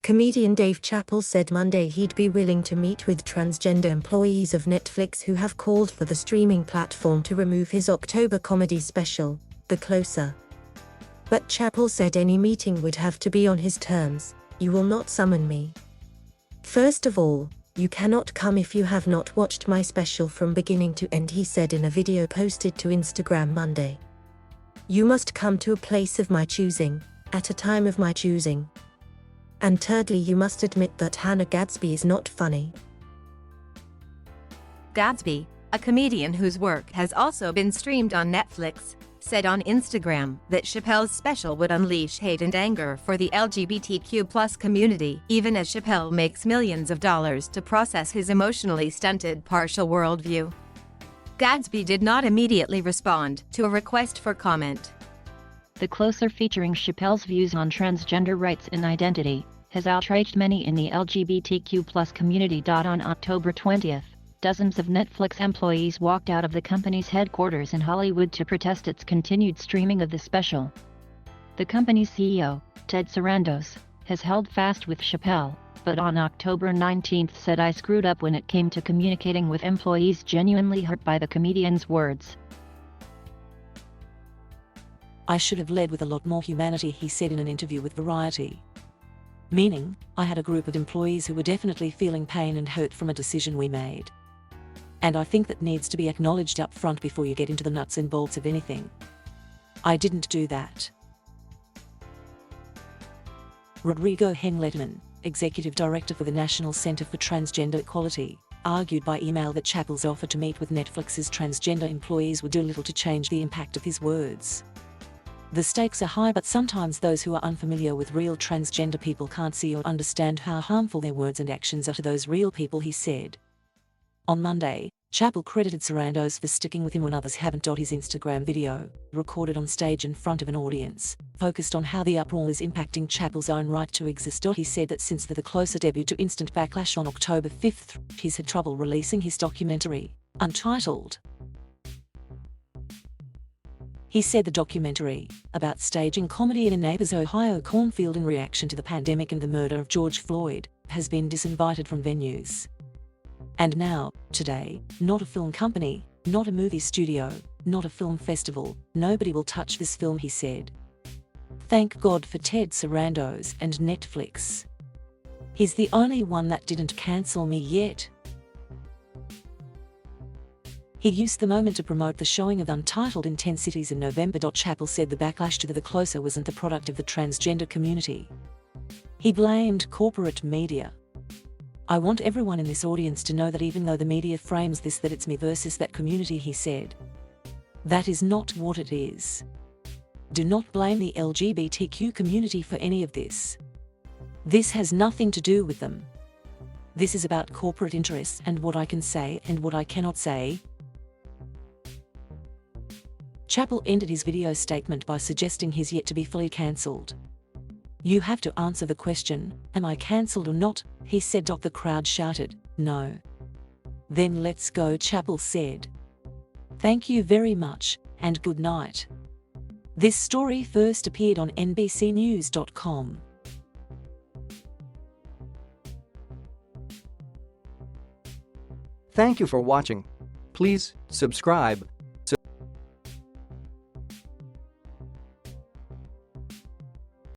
Comedian Dave Chappelle said Monday he'd be willing to meet with transgender employees of Netflix who have called for the streaming platform to remove his October comedy special, The Closer. But Chappelle said any meeting would have to be on his terms. "You will not summon me. First of all, you cannot come if you have not watched my special from beginning to end," he said in a video posted to Instagram Monday. "You must come to a place of my choosing, at a time of my choosing. And thirdly, you must admit that Hannah Gadsby is not funny." Gadsby, a comedian whose work has also been streamed on Netflix, said on Instagram that Chappelle's special would unleash hate and anger for the LGBTQ+ community, even as Chappelle makes millions of dollars to process his emotionally stunted partial worldview. Gadsby did not immediately respond to a request for comment. The Closer, featuring Chappelle's views on transgender rights and identity, has outraged many in the LGBTQ+ community. On October 20th, dozens of Netflix employees walked out of the company's headquarters in Hollywood to protest its continued streaming of the special. The company's CEO, Ted Sarandos, has held fast with Chappelle, but on October 19th said, "I screwed up when it came to communicating with employees genuinely hurt by the comedian's words. I should have led with a lot more humanity," he said in an interview with Variety. Meaning, I had a group of employees who were definitely feeling pain and hurt from a decision we made. And I think that needs to be acknowledged up front before you get into the nuts and bolts of anything. I didn't do that. Rodrigo Henletman, executive director for the National Center for Transgender Equality, argued by email that Chappelle's offer to meet with Netflix's transgender employees would do little to change the impact of his words. "The stakes are high, but sometimes those who are unfamiliar with real transgender people can't see or understand how harmful their words and actions are to those real people," he said. On Monday, Chappelle credited Sarandos for sticking with him when others haven't. His Instagram video, recorded on stage in front of an audience, focused on how the uproar is impacting Chappelle's own right to exist. He said that since the Closer debut to instant backlash on October 5th, he's had trouble releasing his documentary, Untitled. He said the documentary, about staging comedy in a neighbor's Ohio cornfield in reaction to the pandemic and the murder of George Floyd, has been disinvited from venues. And now, today, not a film company, not a movie studio, not a film festival, nobody will touch this film, he said. Thank God for Ted Sarandos and Netflix. He's the only one that didn't cancel me yet. He used the moment to promote the showing of Untitled in 10 cities in November. Chappelle said the backlash to The Closer wasn't the product of the transgender community. He blamed corporate media. "I want everyone in this audience to know that even though the media frames this that it's me versus that community," he said. "That is not what it is. Do not blame the LGBTQ community for any of this. This has nothing to do with them. This is about corporate interests and what I can say and what I cannot say." Chappelle ended his video statement by suggesting he's yet to be fully cancelled. "You have to answer the question, am I cancelled or not?" he said. The crowd shouted, "No." "Then let's go," Chappelle said. "Thank you very much, and good night." This story first appeared on NBCnews.com. Thank you for watching. Please subscribe,